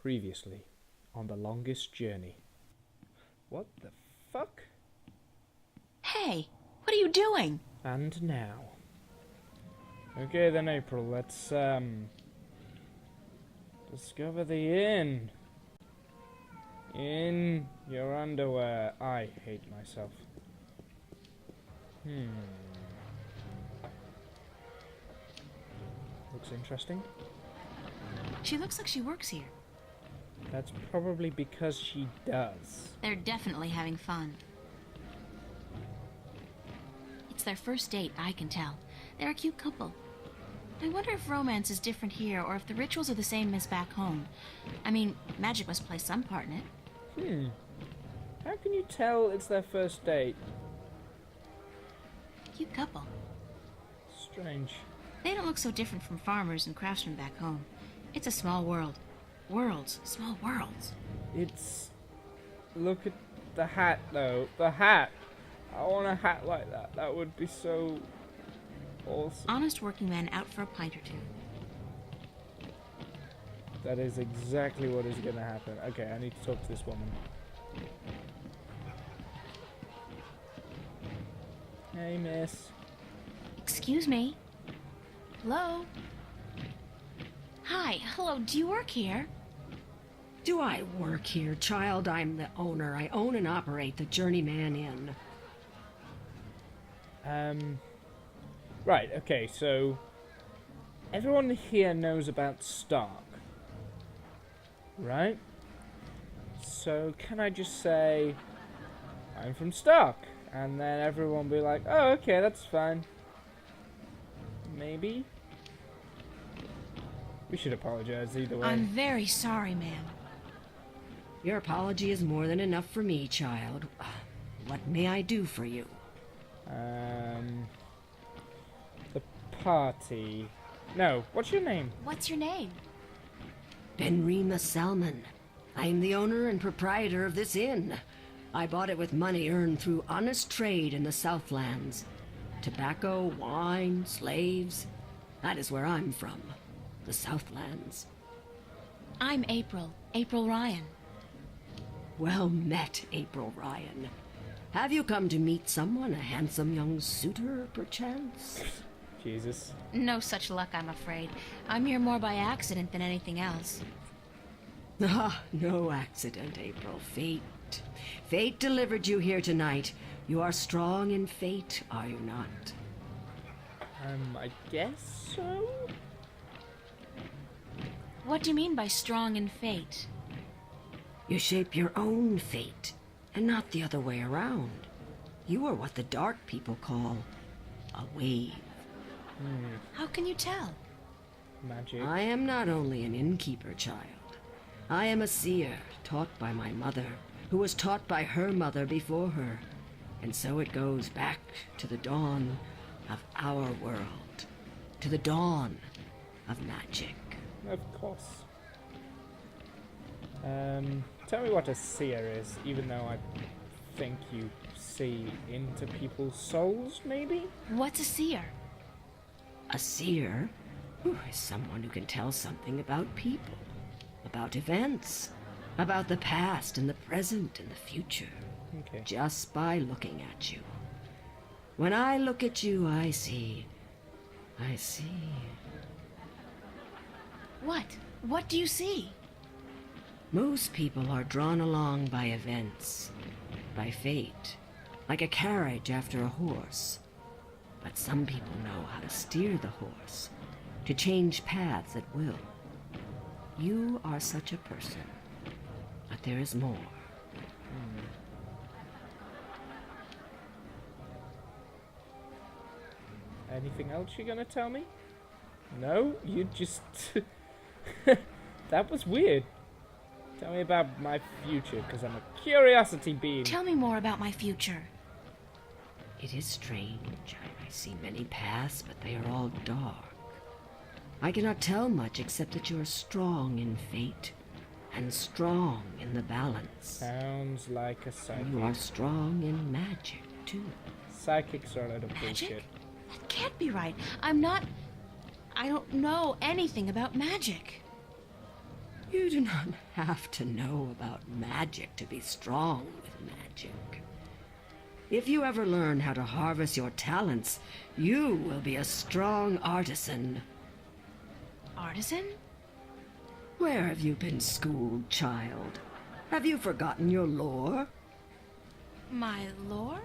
Previously, on the longest journey. What the fuck? Hey, what are you doing? And now. Okay then, April, let's discover the inn. In your underwear. I hate myself. Looks interesting. She looks like she works here. That's probably because she does. They're definitely having fun. It's their first date, I can tell. They're a cute couple. I wonder if romance is different here, or if the rituals are the same as back home. I mean, magic must play some part in it. How can you tell it's their first date? Cute couple. Strange. They don't look so different from farmers and craftsmen back home. It's a small world. Worlds. Small worlds. It's... Look at the hat, though. The hat! I want a hat like that. That would be so... awesome. Honest working man out for a pint or two. That is exactly what is going to happen. Okay, I need to talk to this woman. Hey, miss. Excuse me? Hello? Hi, hello, do you work here? Do I work here, child? I'm the owner. I own and operate the Journeyman Inn. Right, okay, so... Everyone here knows about Stark. Right? So, can I just say... I'm from Stark? And then everyone will be like, oh, okay, that's fine. Maybe? We should apologize either way. I'm very sorry, ma'am. Your apology is more than enough for me, child. What may I do for you? The party. No, what's your name? What's your name? Benrima Salmon. I am the owner and proprietor of this inn. I bought it with money earned through honest trade in the Southlands. Tobacco, wine, slaves. That is where I'm from. The Southlands. I'm April. April Ryan. Well met, April Ryan. Have you come to meet someone, a handsome young suitor, perchance? Jesus. No such luck, I'm afraid. I'm here more by accident than anything else. Ah, no accident, April. Fate. Fate delivered you here tonight. You are strong in fate, are you not? I guess so? What do you mean by strong in fate? You shape your own fate, and not the other way around. You are what the dark people call a wave. How can you tell? Magic. I am not only an innkeeper, child. I am a seer, taught by my mother, who was taught by her mother before her. And so it goes back to the dawn of our world, to the dawn of magic. Of course. Tell me what a seer is, even though I think you see into people's souls, maybe? What's a seer? A seer is someone who can tell something about people, about events, about the past and the present and the future, Okay. just by looking at you. When I look at you, I see. What? What do you see? Most people are drawn along by events, by fate, like a carriage after a horse. But some people know how to steer the horse, to change paths at will. You are such a person, but there is more. Anything else you're gonna tell me? No? You just... That was weird. Tell me about my future, because I'm a curiosity being. Tell me more about my future. It is strange. I see many paths, but they are all dark. I cannot tell much except that you are strong in fate and strong in the balance. Sounds like a psychic. You are strong in magic, too. Psychics are a load of Magic? bullshit. That can't be right. I don't know anything about magic. You do not have to know about magic to be strong with magic. If you ever learn how to harvest your talents, you will be a strong artisan. Artisan? Where have you been schooled, child? Have you forgotten your lore? My lore?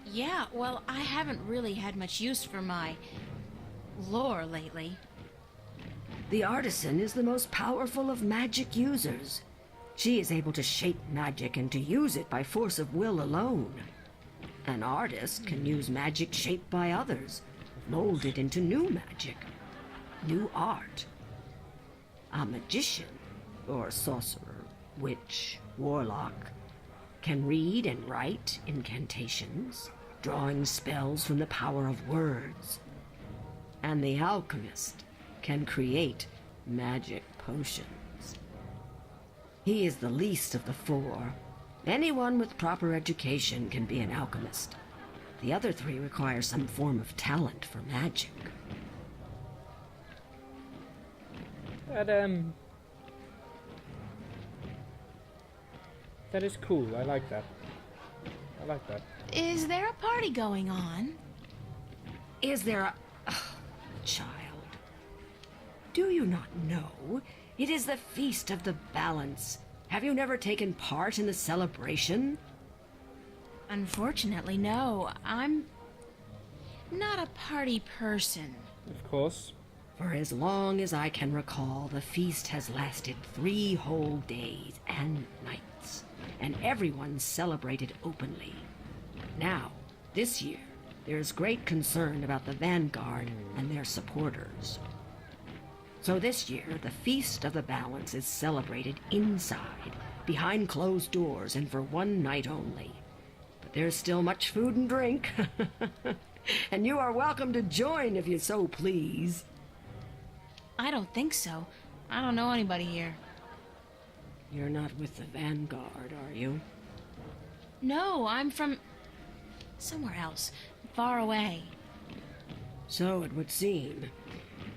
Yeah, well, I haven't really had much use for my lore lately. The artisan is the most powerful of magic users. She is able to shape magic and to use it by force of will alone. An artist can use magic shaped by others, mold it into new magic, new art. A magician, or sorcerer, witch, warlock, can read and write incantations, drawing spells from the power of words. And the alchemist can create magic potions. He is the least of the four. Anyone with proper education can be an alchemist. The other three require some form of talent for magic. That is cool. I like that. I like that. Is there a party going on? Is there a... Oh, child. Do you not know? It is the Feast of the Balance. Have you never taken part in the celebration? Unfortunately, no. I'm not a party person. Of course. For as long as I can recall, the feast has lasted 3 whole days and nights, and everyone celebrated openly. Now, this year, there is great concern about the Vanguard and their supporters. So this year, the Feast of the Balance is celebrated inside, behind closed doors, and for 1 night only. But there's still much food and drink, and you are welcome to join if you so please. I don't think so. I don't know anybody here. You're not with the Vanguard, are you? No, I'm from somewhere else, far away. So it would seem.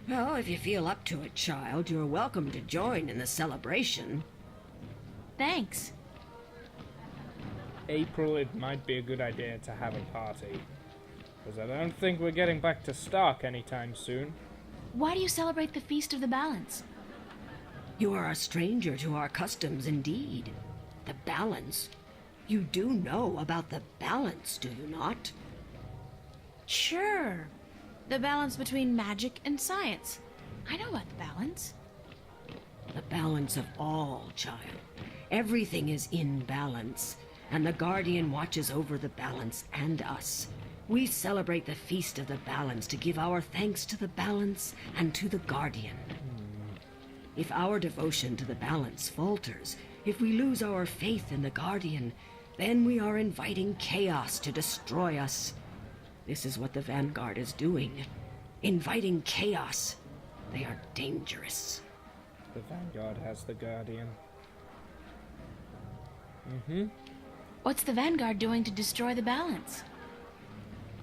Well, if you feel up to it, child, you're welcome to join in the celebration. Thanks. April, it might be a good idea to have a party. Because I don't think we're getting back to Stark anytime soon. Why do you celebrate the Feast of the Balance? You are a stranger to our customs indeed. The balance. You do know about the balance, do you not? Sure. The balance between magic and science. I know about the balance. The balance of all, child. Everything is in balance, and the Guardian watches over the balance and us. We celebrate the Feast of the Balance to give our thanks to the balance and to the Guardian. If our devotion to the balance falters, if we lose our faith in the Guardian, then we are inviting chaos to destroy us. This is what the Vanguard is doing. Inviting chaos. They are dangerous. The Vanguard has the Guardian. What's the Vanguard doing to destroy the balance?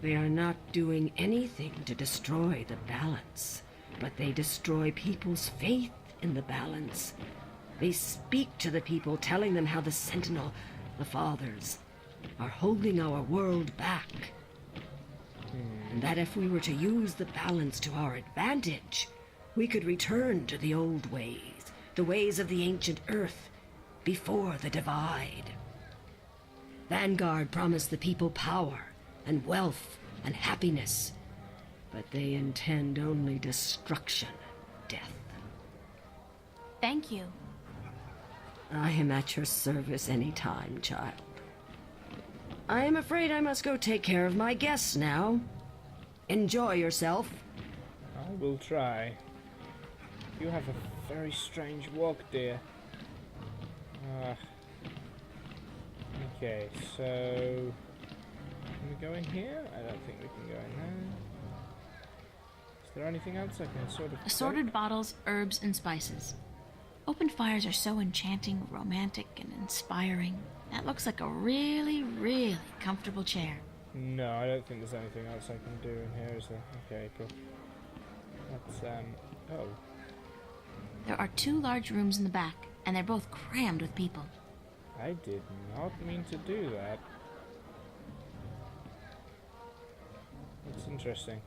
They are not doing anything to destroy the balance, but they destroy people's faith in the balance. They speak to the people, telling them how the Sentinel, the Fathers, are holding our world back. And that if we were to use the balance to our advantage, we could return to the old ways, the ways of the ancient Earth, before the divide. Vanguard promised the people power and wealth and happiness, but they intend only destruction, death. Thank you. I am at your service any time, child. I am afraid I must go take care of my guests now. Enjoy yourself. I will try. You have a very strange walk, dear. Okay, so... Can we go in here? I don't think we can go in there. Is there anything else I can sort of... Assorted bottles, herbs, and spices. Open fires are so enchanting, romantic, and inspiring. That looks like a really, really comfortable chair. No, I don't think there's anything else I can do in here, is there? Okay, April. Let's, oh. There are 2 large rooms in the back, and they're both crammed with people. I did not mean to do that. That's interesting.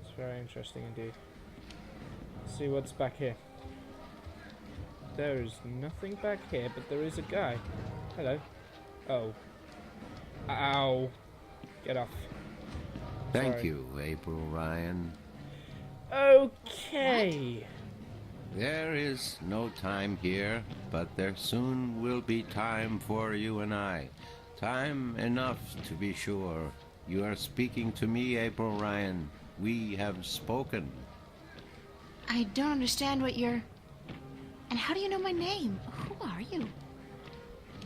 It's very interesting indeed. Let's see what's back here. There is nothing back here, but there is a guy. Hello. Oh. Ow. Get off. Thank Sorry. you, April Ryan. Okay. There is no time here, but there soon will be time for you and I. Time enough, to be sure. You are speaking to me, April Ryan. We have spoken. I don't understand what you're... And how do you know my name? Who are you?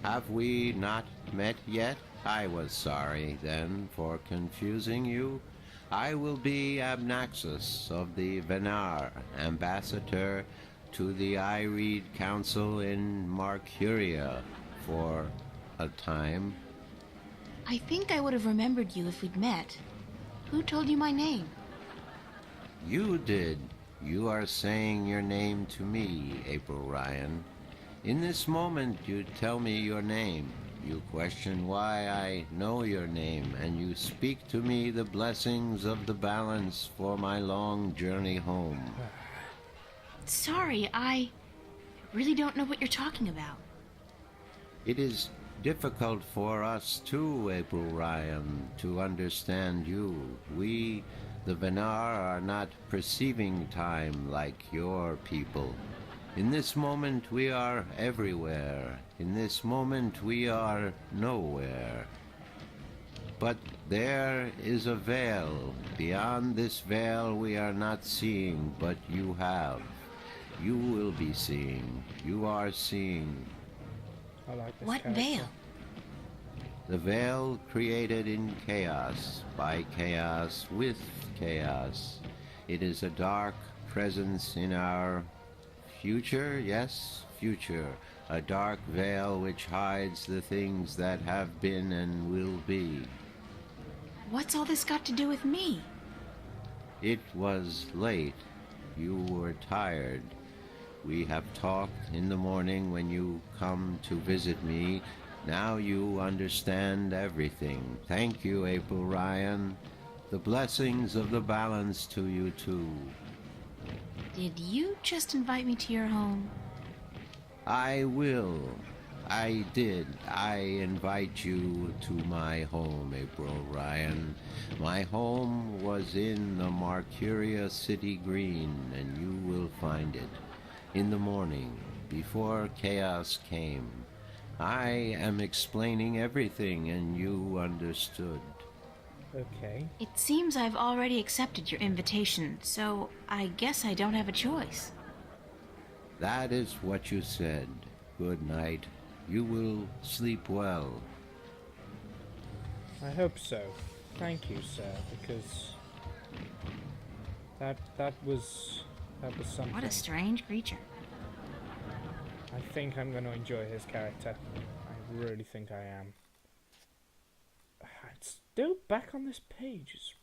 Have we not met yet? I was sorry, then, for confusing you. I will be Abnaxus of the Venar, ambassador to the Ireed Council in Marcuria for a time. I think I would have remembered you if we'd met. Who told you my name? You did. You are saying your name to me, April Ryan. In this moment you tell me your name. You question why I know your name, and you speak to me the blessings of the balance for my long journey home. Sorry, I really don't know what you're talking about. It is difficult for us too, April Ryan, to understand you. We, the Venar, are not perceiving time like your people. In this moment we are everywhere. In this moment we are nowhere. But there is a veil. Beyond this veil we are not seeing, but you have. You will be seeing. You are seeing. I like this What character. veil? The veil created in chaos, by chaos, with chaos. It is a dark presence in our future, yes, future. A dark veil which hides the things that have been and will be. What's all this got to do with me? It was late. You were tired. We have talked in the morning when you come to visit me. Now you understand everything. Thank you, April Ryan. The blessings of the balance to you too. Did you just invite me to your home? I will. I did. I invite you to my home, April Ryan. My home was in the Marcuria City Green, and you will find it in the morning, before chaos came. I am explaining everything, and you understood. Okay. It seems I've already accepted your invitation, so I guess I don't have a choice. That is what you said. Good night. You will sleep well. I hope so. Thank you, sir, because that was something. What a strange creature. I think I'm going to enjoy his character. I really think I am. It's still back on this page.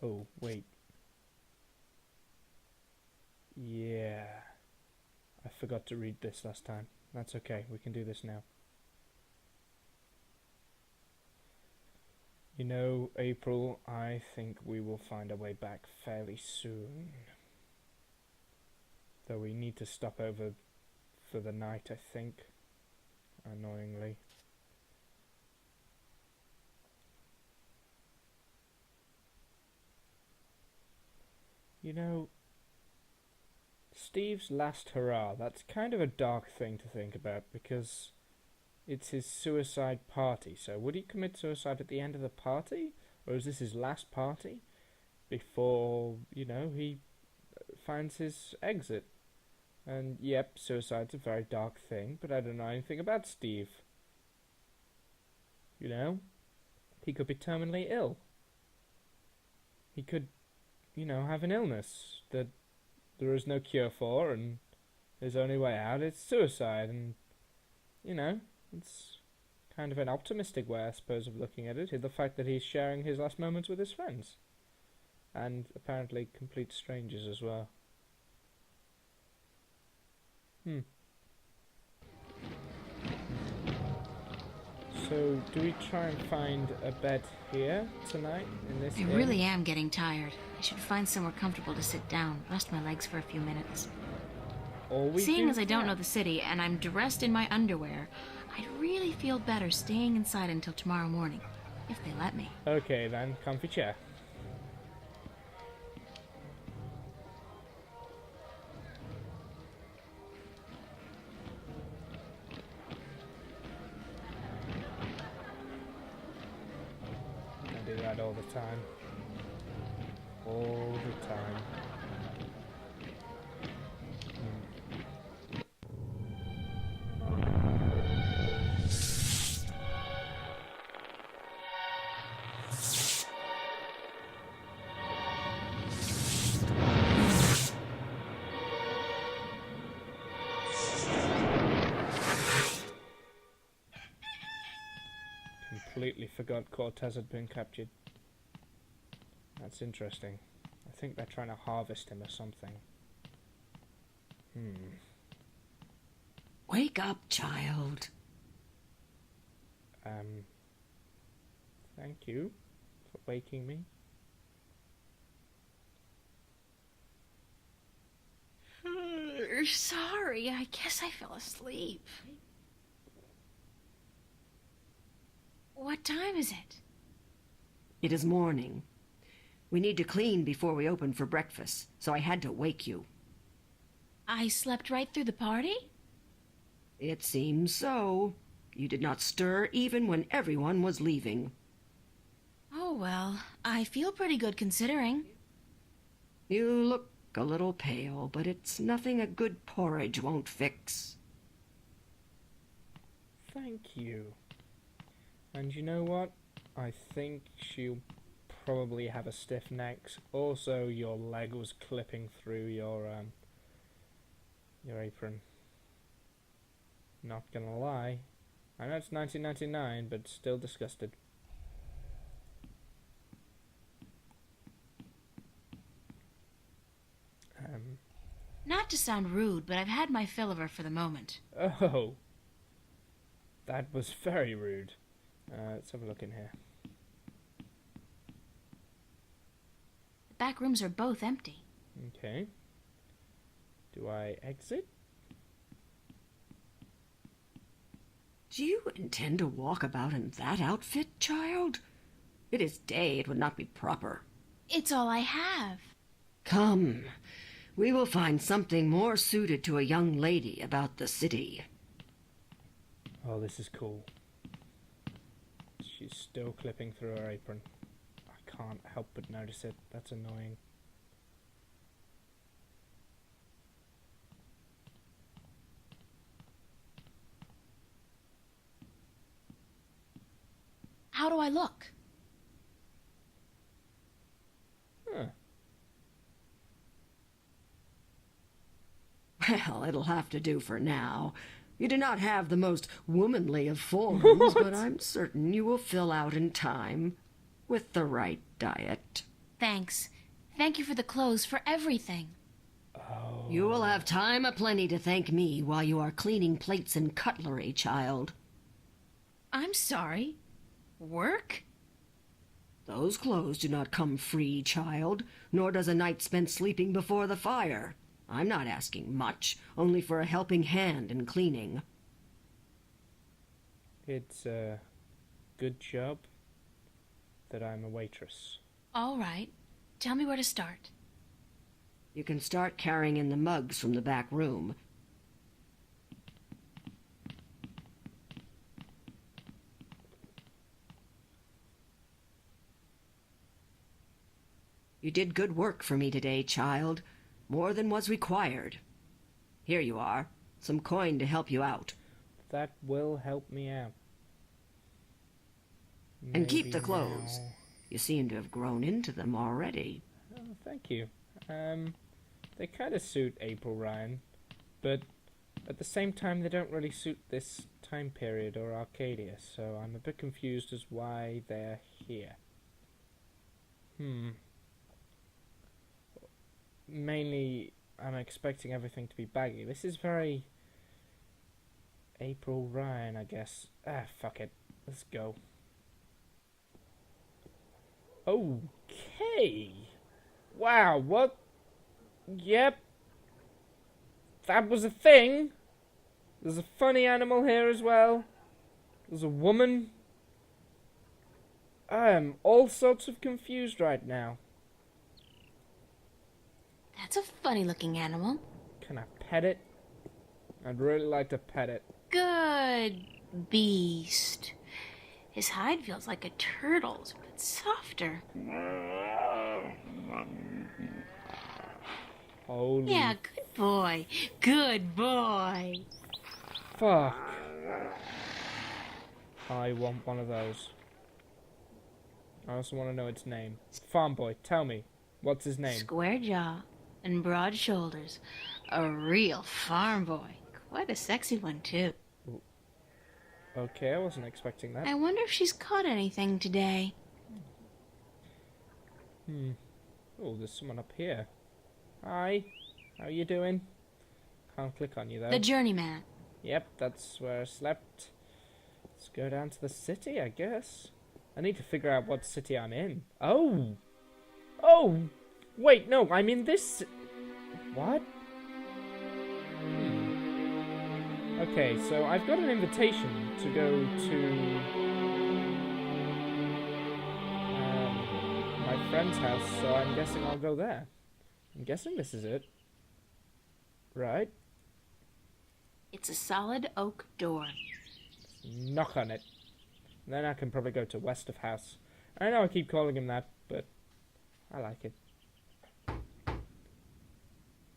Oh, wait. Yeah. I forgot to read this last time. That's okay. We can do this now. You know, April, I think we will find our way back fairly soon. Though we need to stop over for the night, I think. Annoyingly. You know, Steve's last hurrah, that's kind of a dark thing to think about, because it's his suicide party. So would he commit suicide at the end of the party? Or is this his last party? Before, you know, he finds his exit. And yep, suicide's a very dark thing, but I don't know anything about Steve. You know? He could be terminally ill. He could, you know, have an illness that there is no cure for, and his only way out is suicide, and, you know, it's kind of an optimistic way, I suppose, of looking at it. The fact that he's sharing his last moments with his friends. And apparently complete strangers as well. So, do we try and find a bed here tonight in this I inn? really am getting tired. I should find somewhere comfortable to sit down, rest my legs for a few minutes. Seeing as I don't know the city and I'm dressed in my underwear, I'd really feel better staying inside until tomorrow morning, if they let me. Okay then, comfy chair. I do that all the time. All the time. Completely forgot Cortez had been captured. That's interesting. I think they're trying to harvest him or something. Wake up, child. Thank you for waking me. Sorry, I guess I fell asleep. What time is it? It is morning. We need to clean before we open for breakfast, so I had to wake you. I slept right through the party? It seems so. You did not stir even when everyone was leaving. Oh, well, I feel pretty good considering. You look a little pale, but it's nothing a good porridge won't fix. Thank you. And you know what? I think she'll probably have a stiff neck. Also, your leg was clipping through your apron. Not gonna lie. I know it's 1999, but still disgusted. Not to sound rude, but I've had my fill of her for the moment. Oh. That was very rude. Let's have a look in here. The back rooms are both empty. Okay. Do I exit? Do you intend to walk about in that outfit, child? It is day, it would not be proper. It's all I have. Come, we will find something more suited to a young lady about the city. Oh, this is cool. She's still clipping through her apron. I can't help but notice it. That's annoying. How do I look? Huh. Well, it'll have to do for now. You do not have the most womanly of forms, but I'm certain you will fill out in time with the right diet. Thanks. Thank you for the clothes, for everything. Oh. You will have time aplenty to thank me while you are cleaning plates and cutlery, child. I'm sorry. Work? Those clothes do not come free, child, nor does a night spent sleeping before the fire. I'm not asking much, only for a helping hand in cleaning. It's a good job that I'm a waitress. All right. Tell me where to start. You can start carrying in the mugs from the back room. You did good work for me today, child. More than was required. Here you are. Some coin to help you out. That will help me out. And keep the Maybe clothes. now. You seem to have grown into them already. Oh, thank you. They kind of suit April Ryan, but at the same time they don't really suit this time period or Arcadia, so I'm a bit confused as why they're here. Mainly, I'm expecting everything to be baggy. This is very April Ryan, I guess. Fuck it. Let's go. Okay. Wow, what? Yep. That was a thing. There's a funny animal here as well. There's a woman. I am all sorts of confused right now. That's a funny-looking animal. Can I pet it? I'd really like to pet it. Good beast. His hide feels like a turtle's, but softer. Holy Yeah, good boy. Good boy. fuck. I want one of those. I also want to know its name. Farm boy, tell me. What's his name? Square jaw and broad shoulders. A real farm boy. Quite a sexy one, too. Okay, I wasn't expecting that. I wonder if she's caught anything today. Oh, there's someone up here. Hi. How you doing? Can't click on you, though. The journeyman. Yep, that's where I slept. Let's go down to the city, I guess. I need to figure out what city I'm in. Oh! Oh! Wait, no, I'm in this... What? Okay, so I've got an invitation to go to... my friend's house, so I'm guessing I'll go there. I'm guessing this is it. Right? It's a solid oak door. Knock on it. Then I can probably go to west of house. I know I keep calling him that, but I like it.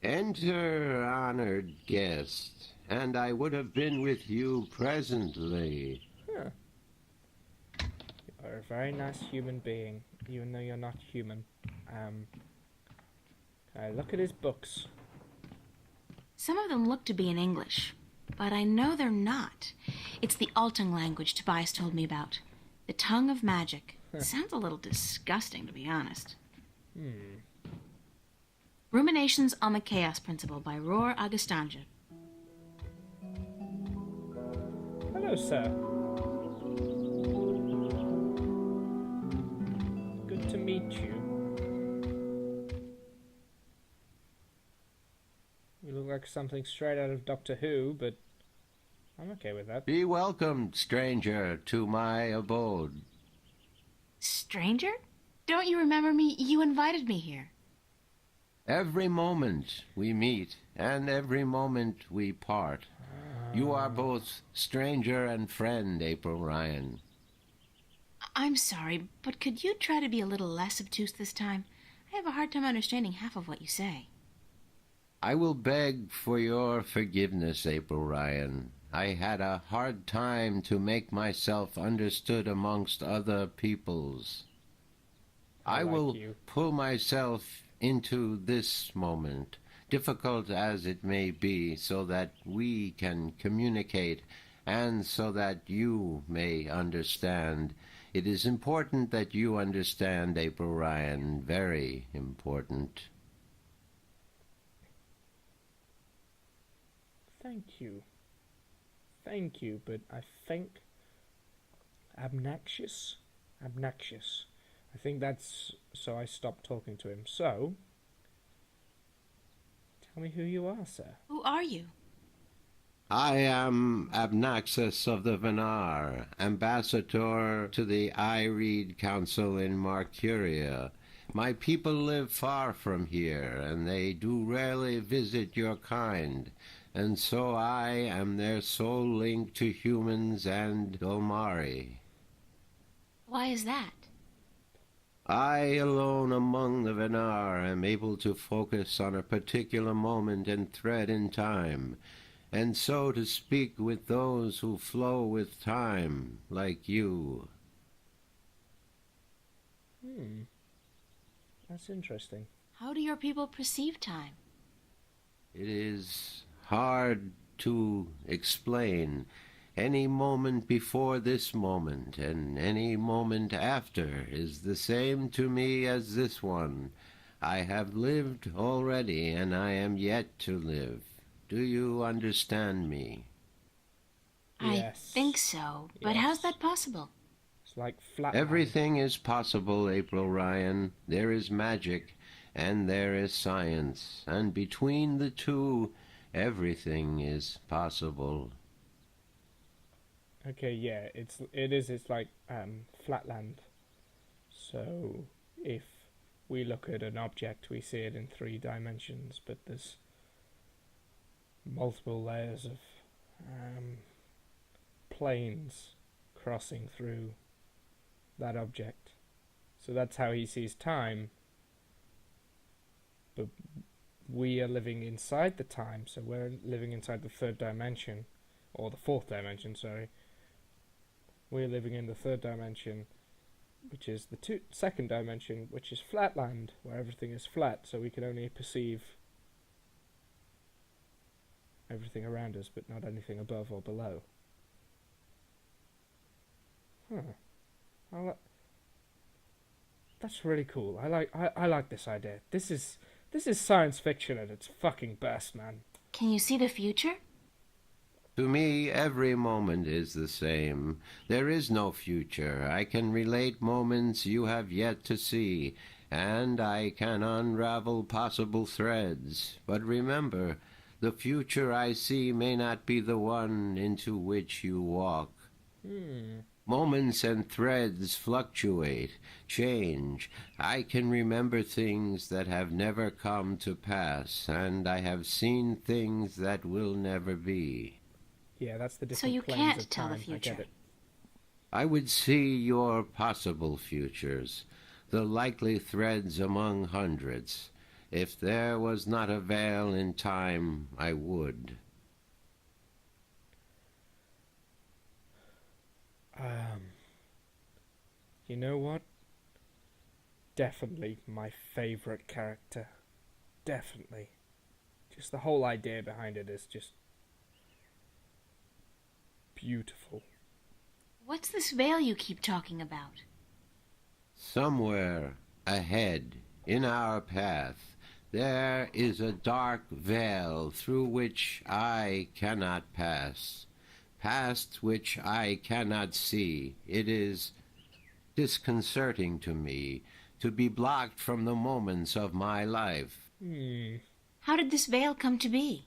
Enter, honored guest, and I would have been with you presently. Huh. You're a very nice human being, even though you're not human. Can I look at his books? Some of them look to be in English, but I know they're not. It's the Altung language Tobias told me about. The tongue of magic. Sounds a little disgusting, to be honest. Ruminations on the Chaos Principle by Roar Agastanja. Hello, sir. Good to meet you. You look like something straight out of Doctor Who, but I'm okay with that. Be welcomed, stranger, to my abode. Stranger? Don't you remember me? You invited me here. Every moment we meet, and every moment we part. You are both stranger and friend, April Ryan. I'm sorry, but could you try to be a little less obtuse this time? I have a hard time understanding half of what you say. I will beg for your forgiveness, April Ryan. I had a hard time to make myself understood amongst other peoples. I like will you. pull myself into this moment, difficult as it may be, so that we can communicate and so that you may understand. It is important that you understand, April Ryan, very important. Thank you. Thank you, but I think... Obnoxious? Obnoxious. I think that's... So I stopped talking to him. So... Tell me who you are, sir. Who are you? I am Abnaxus of the Venar, ambassador to the Ireed Council in Marcuria. My people live far from here, and they do rarely visit your kind, and so I am their sole link to humans and Dolmari. Why is that? I alone among the Venar am able to focus on a particular moment and thread in time, and so to speak with those who flow with time, like you. That's interesting. How do your people perceive time? It is hard to explain. Any moment before this moment, and any moment after, is the same to me as this one. I have lived already, and I am yet to live. Do you understand me? I think Yes. so, but how's Yes. that possible? It's like Flatland. Everything is possible, April Ryan. There is magic, and there is science, and between the two, everything is possible. Okay, yeah, it's like Flatland. So if we look at an object, we see it in 3 dimensions, but there's multiple layers of planes crossing through that object. So that's how he sees time, but we are living inside the time, so we're living inside the 3rd dimension, or the 4th dimension, sorry. We're living in the 3rd dimension, which is the 2nd dimension, which is Flatland, where everything is flat, so we can only perceive everything around us, but not anything above or below. Huh. That's really cool. I like this idea. This is science fiction at its fucking best, man. Can you see the future? To me, every moment is the same. There is no future. I can relate moments you have yet to see, and I can unravel possible threads. But remember, the future I see may not be the one into which you walk. Moments and threads fluctuate, change. I can remember things that have never come to pass, and I have seen things that will never be. Yeah, that's the different So you planes can't of tell the time. I get future. it. I would see your possible futures, the likely threads among hundreds. If there was not a veil in time, I would. You know what? Definitely my favourite character. Definitely. Just the whole idea behind it is just beautiful. What's this veil you keep talking about? Somewhere ahead, in our path, there is a dark veil through which I cannot pass, past which I cannot see. It is disconcerting to me to be blocked from the moments of my life. How did this veil come to be?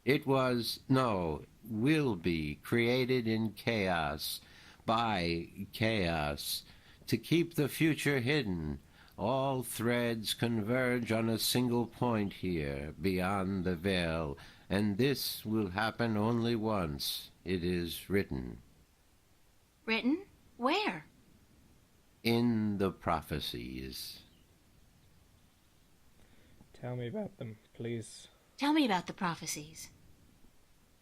It was, no, will be created in chaos, by chaos, to keep the future hidden. All threads converge on a single point here, beyond the veil, and this will happen only once. It is written. Written? Where? In the prophecies. Tell me about them, please. Tell me about the prophecies.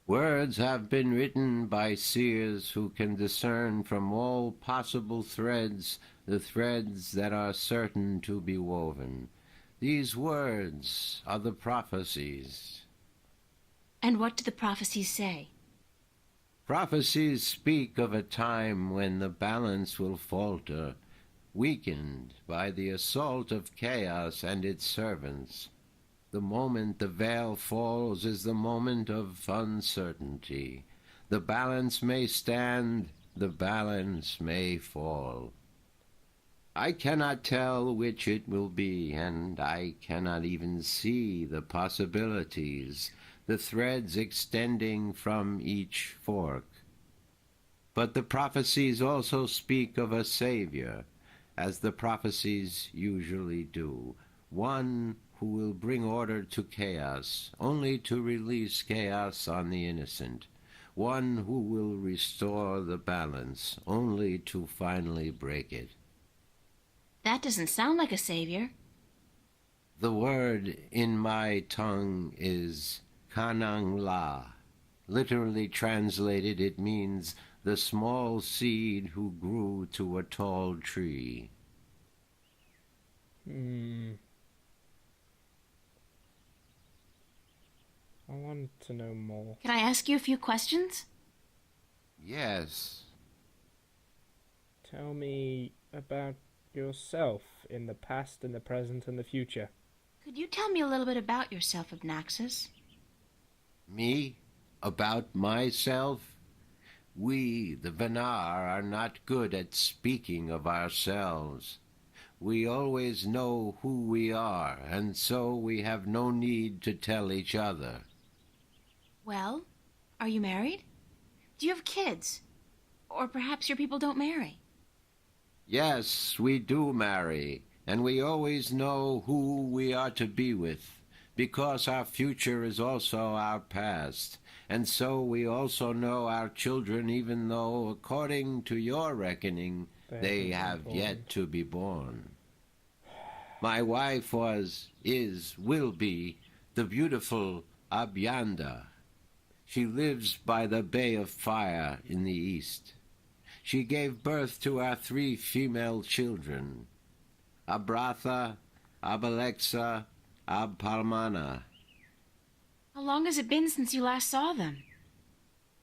Words have been written by seers who can discern from all possible threads the threads that are certain to be woven. These words are the prophecies. And what do the prophecies say? Prophecies speak of a time when the balance will falter, weakened by the assault of chaos and its servants. The moment the veil falls is the moment of uncertainty. The balance may stand, the balance may fall. I cannot tell which it will be, and I cannot even see the possibilities, the threads extending from each fork. But the prophecies also speak of a Savior, as the prophecies usually do, one who will bring order to chaos, only to release chaos on the innocent, one who will restore the balance, only to finally break it. That doesn't sound like a savior. The word in my tongue is Kanang La. Literally translated, it means the small seed who grew to a tall tree. I want to know more. Can I ask you a few questions? Yes. Tell me about yourself in the past and the present and the future. Could you tell me a little bit about yourself, Abnaxis? Me? About myself? We, the Venar, are not good at speaking of ourselves. We always know who we are, and so we have no need to tell each other. Well, are you married? Do you have kids? Or perhaps your people don't marry? Yes, we do marry, and we always know who we are to be with, because our future is also our past, and so we also know our children, even though, according to your reckoning, they have yet to be born. My wife will be, the beautiful Abyanda. She lives by the Bay of Fire in the east. She gave birth to our 3 female children, Abratha, Abalexa, Abpalmana. How long has it been since you last saw them?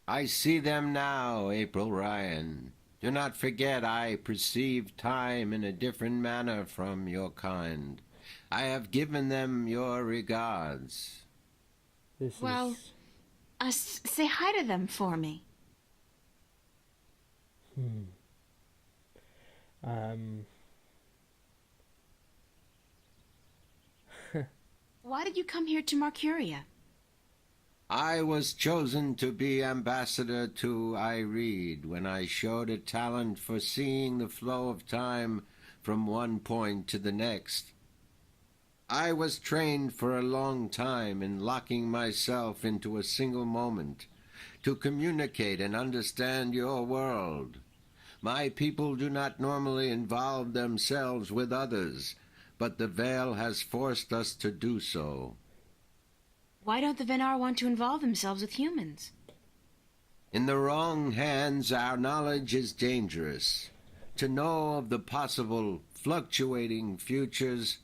I see them now, April Ryan. Do not forget I perceive time in a different manner from your kind. I have given them your regards. Say hi to them for me. Why did you come here to Marcuria? I was chosen to be ambassador to Ireed when I showed a talent for seeing the flow of time from one point to the next. I was trained for a long time in locking myself into a single moment to communicate and understand your world. My people do not normally involve themselves with others, but the Veil has forced us to do so. Why don't the Venar want to involve themselves with humans? In the wrong hands, our knowledge is dangerous. To know of the possible fluctuating futures,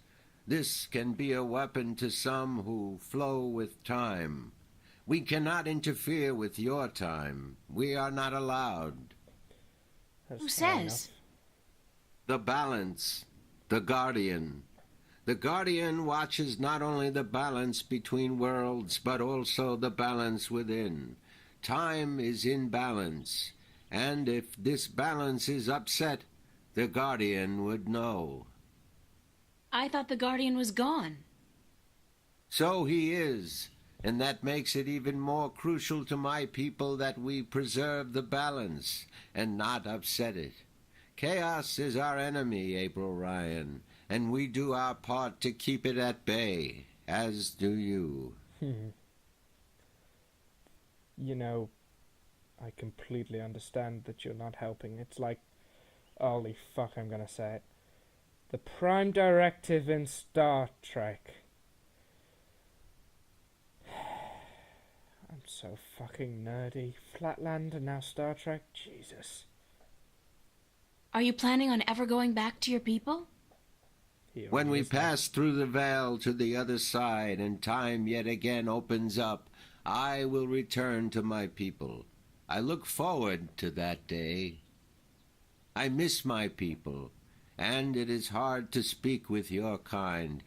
this can be a weapon to some who flow with time. We cannot interfere with your time. We are not allowed. Who says? The Balance, the Guardian. The Guardian watches not only the balance between worlds, but also the balance within. Time is in balance, and if this balance is upset, the Guardian would know. I thought the Guardian was gone. So he is, and that makes it even more crucial to my people that we preserve the balance and not upset it. Chaos is our enemy, April Ryan, and we do our part to keep it at bay, as do you. You know, I completely understand that you're not helping. It's like, holy fuck, I'm gonna say it. The Prime Directive in Star Trek. I'm so fucking nerdy. Flatland and now Star Trek? Jesus. Are you planning on ever going back to your people? When we pass through the veil to the other side and time yet again opens up, I will return to my people. I look forward to that day. I miss my people, and it is hard to speak with your kind.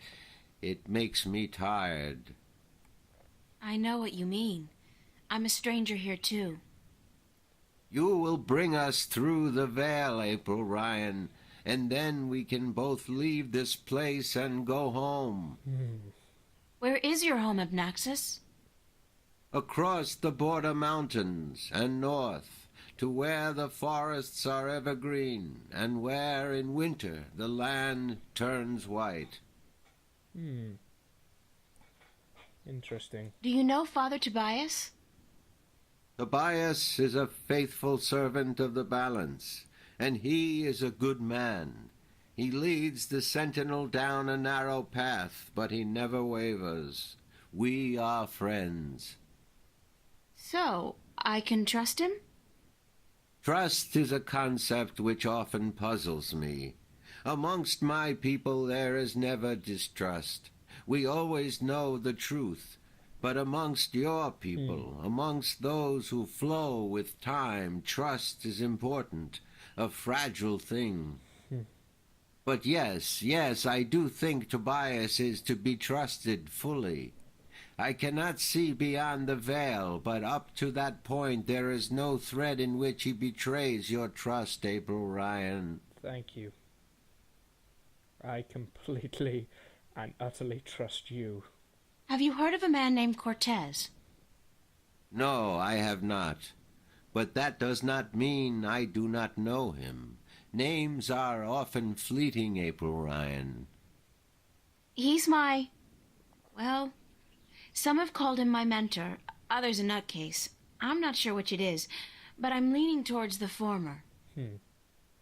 It makes me tired. I know what you mean. I'm a stranger here, too. You will bring us through the veil, April Ryan, and then we can both leave this place and go home. Where is your home, Abnaxis? Across the border mountains and north, to where the forests are evergreen, and where in winter the land turns white. Interesting. Do you know Father Tobias? Tobias is a faithful servant of the balance, and he is a good man. He leads the sentinel down a narrow path, but he never wavers. We are friends. So, I can trust him? Trust is a concept which often puzzles me. Amongst my people there is never distrust. We always know the truth, But amongst your people, amongst those who flow with time, trust is important, a fragile thing. But yes, I do think Tobias is to be trusted fully. I cannot see beyond the veil, but up to that point there is no thread in which he betrays your trust, April Ryan. Thank you. I completely and utterly trust you. Have you heard of a man named Cortez? No, I have not. But that does not mean I do not know him. Names are often fleeting, April Ryan. He's my... well, some have called him my mentor, others a nutcase. I'm not sure which it is, but I'm leaning towards the former.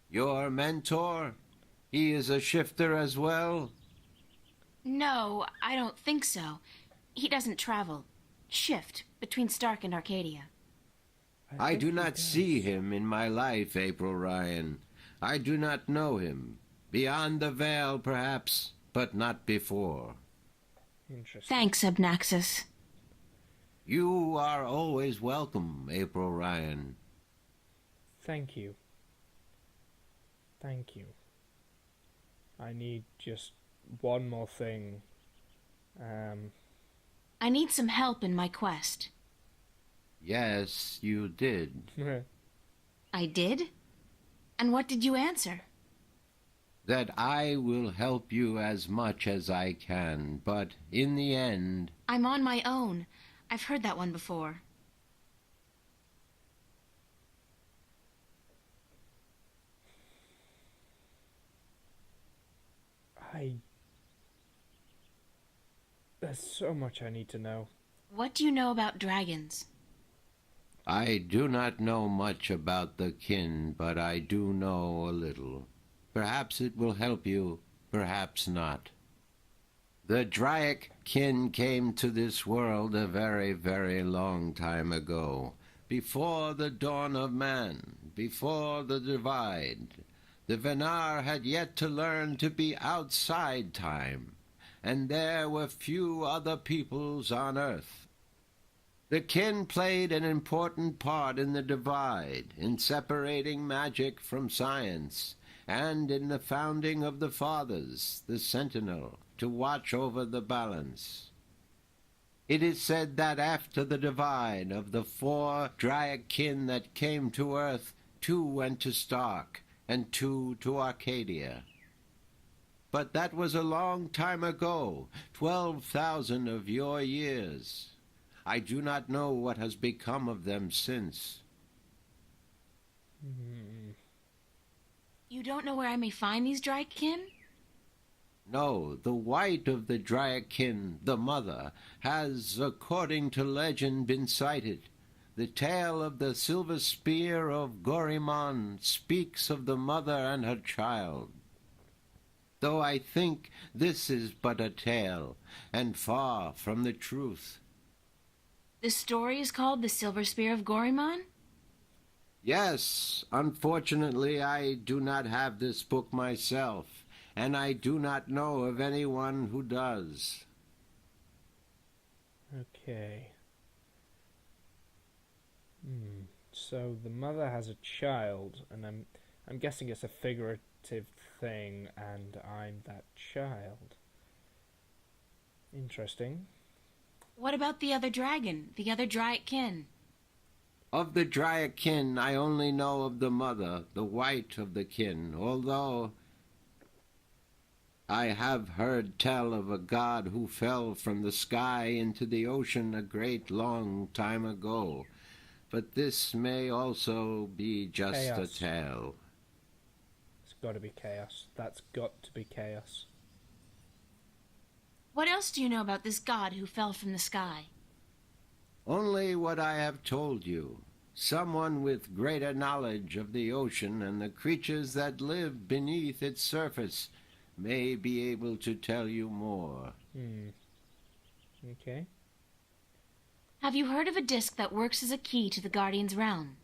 Your mentor? He is a shifter as well? No, I don't think so. He doesn't travel. Shift between Stark and Arcadia. I do not see him in my life, April Ryan. I do not know him. Beyond the veil, perhaps, but not before. Interesting. Thanks, Abnaxus. You are always welcome, April Ryan. Thank you. Thank you. I need just one more thing. I need some help in my quest. Yes, you did. I did? And what did you answer? That I will help you as much as I can, but in the end... I'm on my own. I've heard that one before. There's so much I need to know. What do you know about dragons? I do not know much about the kin, but I do know a little. Perhaps it will help you, perhaps not. The Draic kin came to this world a very, very long time ago, before the dawn of man, before the divide. The Venar had yet to learn to be outside time, and there were few other peoples on earth. The kin played an important part in the divide, in separating magic from science, and in the founding of the Fathers, the Sentinel, to watch over the balance. It is said that after the divide of the 4 Draic kin that came to Earth, 2 went to Stark, and 2 to Arcadia. But that was a long time ago, 12,000 of your years. I do not know what has become of them since. You don't know where I may find these Draken? No, the white of the Draic kin, the mother, has, according to legend, been sighted. The tale of the silver spear of Gorimon speaks of the mother and her child. Though I think this is but a tale, and far from the truth. The story is called The Silver Spear of Gorimon? Yes, unfortunately I do not have this book myself, and I do not know of anyone who does. Okay. So the mother has a child, and I'm guessing it's a figurative thing, and I'm that child. Interesting. What about the other dragon, the other Draic kin? Of the Draic kin, I only know of the mother, the white of the kin, although I have heard tell of a god who fell from the sky into the ocean a great long time ago. But this may also be just Chaos. a tale. It's got to be chaos. That's got to be chaos. What else do you know about this god who fell from the sky? Only what I have told you. Someone with greater knowledge of the ocean and the creatures that live beneath its surface may be able to tell you more. Okay. Have you heard of a disc that works as a key to the Guardian's realm?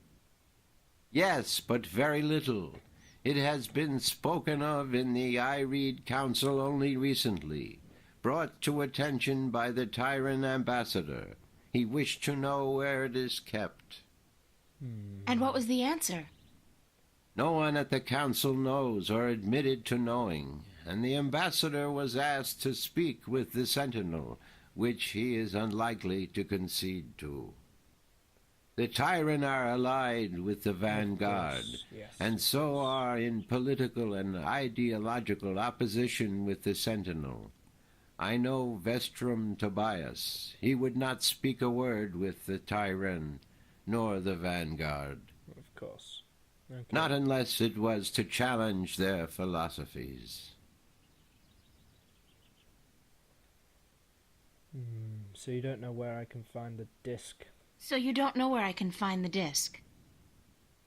Yes, but very little. It has been spoken of in the I Read Council only recently. brought to attention by the Tyrant ambassador. He wished to know where it is kept. And what was the answer? No one at the council knows or admitted to knowing, and the ambassador was asked to speak with the sentinel, which he is unlikely to concede to. The Tyrant are allied with the vanguard, yes. and so are in political and ideological opposition with the sentinel. I know Vestrum Tobias. He would not speak a word with the Tyrant, nor the vanguard. Of course. Okay. Not unless it was to challenge their philosophies. So you don't know where I can find the disc? So you don't know where I can find the disc?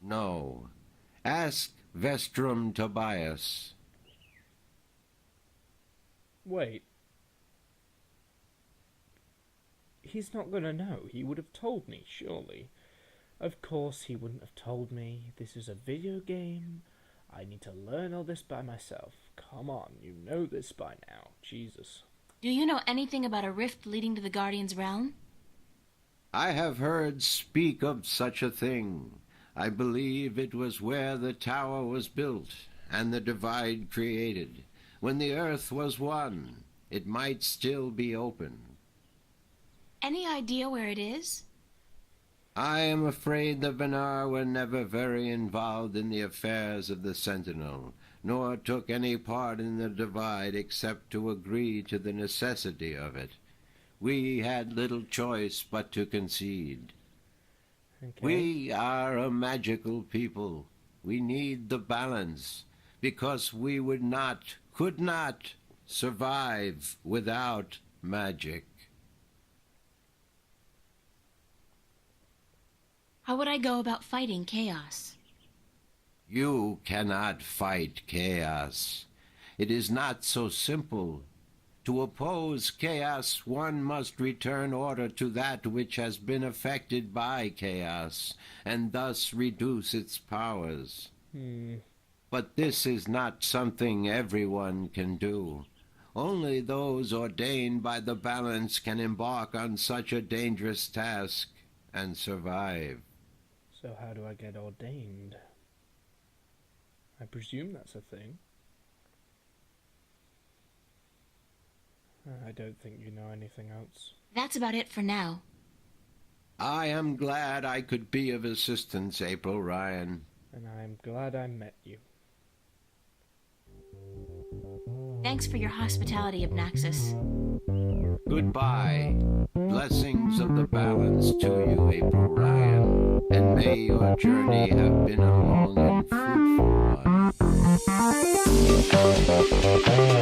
No. Ask Vestrum Tobias. Wait. He's not going to know. He would have told me, surely. Of course he wouldn't have told me. This is a video game. I need to learn all this by myself. Come on, you know this by now. Jesus. Do you know anything about a rift leading to the Guardian's realm? I have heard speak of such a thing. I believe it was where the tower was built and the divide created. When the earth was one, it might still be open. Any idea where it is? I am afraid the Venar were never very involved in the affairs of the Sentinel, nor took any part in the divide except to agree to the necessity of it. We had little choice but to concede. Okay. We are a magical people. We need the balance, because we could not survive without magic. How would I go about fighting chaos? You cannot fight chaos. It is not so simple. To oppose chaos, one must return order to that which has been affected by chaos, and thus reduce its powers. But this is not something everyone can do. Only those ordained by the balance can embark on such a dangerous task and survive. So how do I get ordained? I presume that's a thing. I don't think you know anything else. That's about it for now. I am glad I could be of assistance, April Ryan. And I'm glad I met you. Thanks for your hospitality, Obnaxus. Goodbye. Blessings of the balance to you, April Ryan. And may your journey have been a long and fruitful one.